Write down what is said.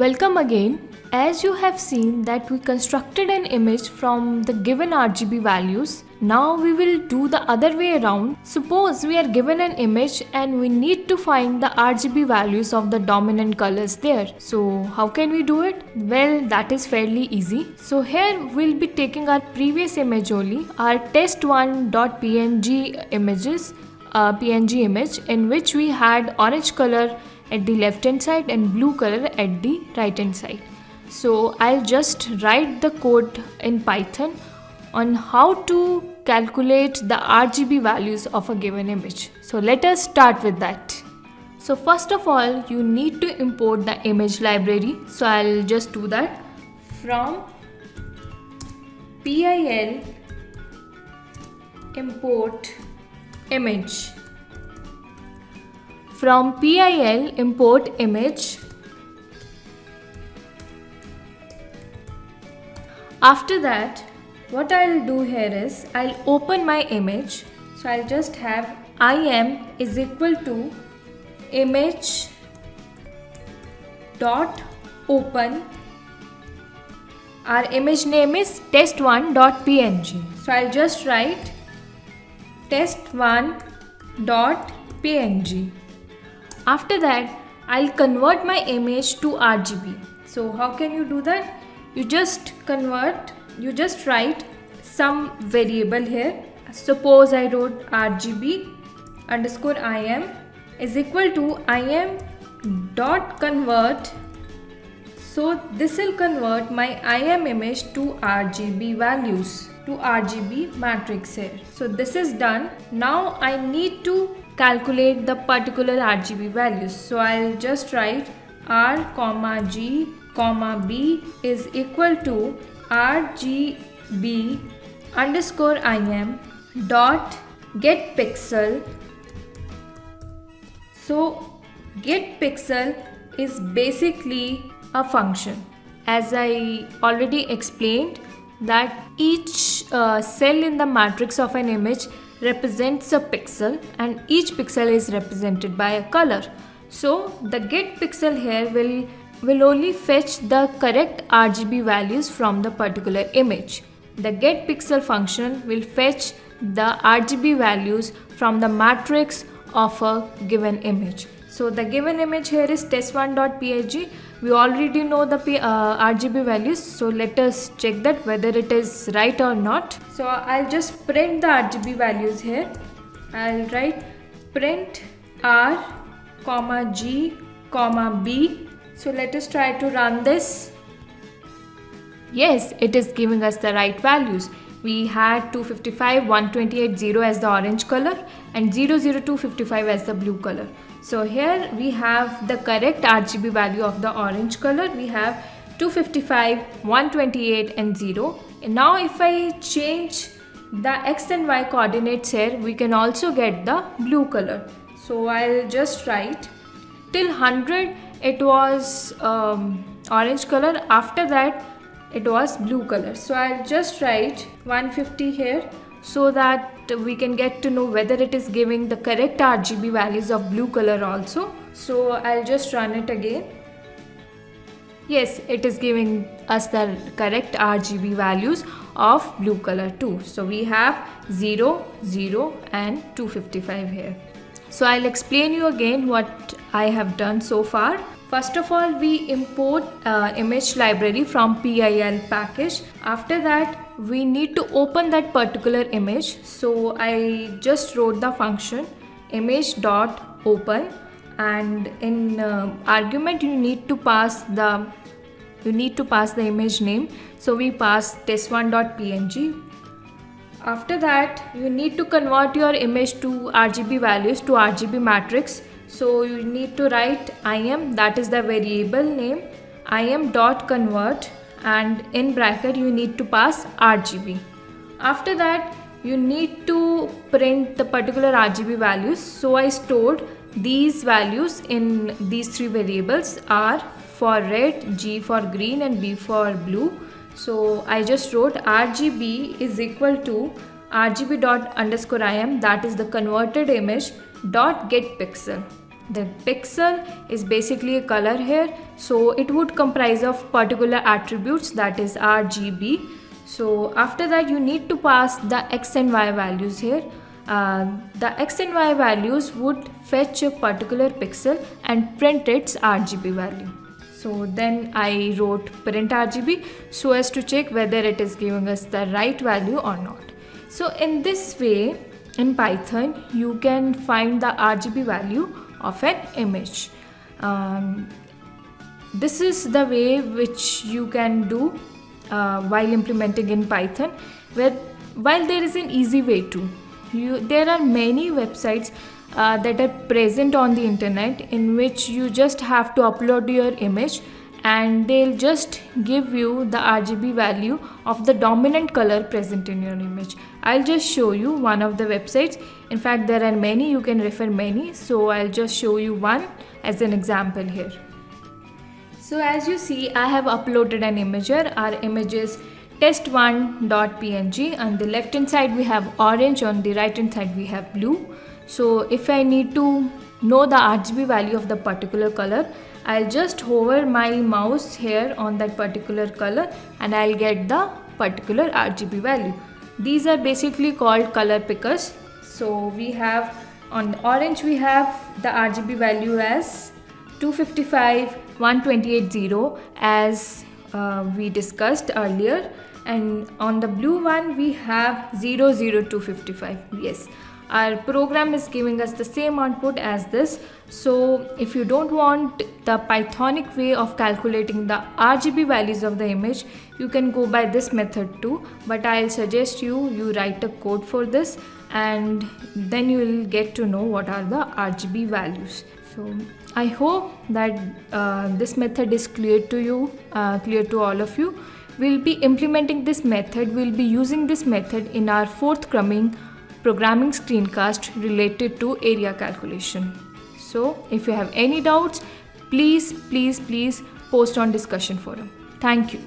Welcome again. As you have seen that we constructed an image from the given RGB values, now we will do the other way around. Suppose we are given an image and we need to find the RGB values of the dominant colors there. So how can we do it? Well, that is fairly easy. So here we'll be taking our previous image only, our test1.png images, PNG image in which we had orange color at the left hand side and blue color at the right hand side. So I'll just write the code in Python on how to calculate the RGB values of a given image. So let us start with that. So first of all, you need to import the image library. So I'll just do that from PIL import image. From PIL import image. After that, what I'll do here is I'll open my image. So I'll just have im is equal to image dot open. Our image name is test1.png. So I'll just write test1.png. After that, I'll convert my image to RGB. So how can you do that? You just write some variable here. Suppose I wrote RGB underscore im is equal to im dot convert. So this will convert my im image to RGB values, to RGB matrix here. So this is done. Now I need to calculate the particular RGB values. So I'll just write R, G, B is equal to RGB underscore im dot get pixel. So get pixel is basically a function. As I already explained that each cell in the matrix of an image represents a pixel and each pixel is represented by a color. So the get pixel here will only fetch the correct RGB values from the particular image. The get pixel function will fetch the RGB values from the matrix of a given image. So the given image here is test1.png. We already know the RGB values. So let us check that whether it is right or not. So I'll just print the RGB values here. I'll write print R, G, B. So let us try to run this. Yes, it is giving us the right values. We had 255, 128, 0 as the orange color and 00255 as the blue color. So here we have the correct RGB value of the orange color. We have 255, 128 and 0. And now if I change the x and y coordinates here, we can also get the blue color. So I'll just write till 100 it was orange color. After that it was blue color. So I'll just write 150 here so that we can get to know whether it is giving the correct RGB values of blue color also. So I'll just run it again. Yes, it is giving us the correct RGB values of blue color too. So we have 0, 0 and 255 here. So I'll explain you again what I have done so far. First of all, we import image library from PIL package. After that, we need to open that particular image. So I just wrote the function image.open, and in argument you need to pass the image name. So we pass test1.png. After that, you need to convert your image to RGB values, to RGB matrix. So you need to write im, that is the variable name, im.convert, and in bracket you need to pass RGB. After that, you need to print the particular RGB values. So I stored these values in these three variables: R for red, G for green and B for blue. So I just wrote RGB is equal to RGB dot underscore im, that is the converted image, dot get pixel. The pixel is basically a color here, so it would comprise of particular attributes, that is RGB. So after that you need to pass the X and Y values here. The X and Y values would fetch a particular pixel and print its RGB value. So then I wrote print RGB so as to check whether it is giving us the right value or not. So in this way, in Python, you can find the RGB value of an image. This is the way which you can do while implementing in Python, while there is an easy way too. There are many websites that are present on the internet in which you just have to upload your image and they'll just give you the RGB value of the dominant color present in your image. I'll just show you one of the websites. In fact, there are many, you can refer many, so I'll just show you one as an example here. So as you see, I have uploaded an image here. Our image is test1.png. On the left hand side we have orange, on the right hand side we have blue. So if I need to know the RGB value of the particular color, I'll just hover my mouse here on that particular color and I'll get the particular RGB value. These are basically called color pickers. So we have on orange we have the RGB value as 255 1280 as we discussed earlier, and on the blue one we have 00255. Yes, our program is giving us the same output as this. So if you don't want the Pythonic way of calculating the RGB values of the image, you can go by this method too, but I'll suggest you write a code for this and then you will get to know what are the RGB values. So I hope that this method is clear to you, clear to all of you. We'll be implementing this method, we'll be using this method in our forthcoming programming screencast related to area calculation. So if you have any doubts, please post on discussion forum. Thank you.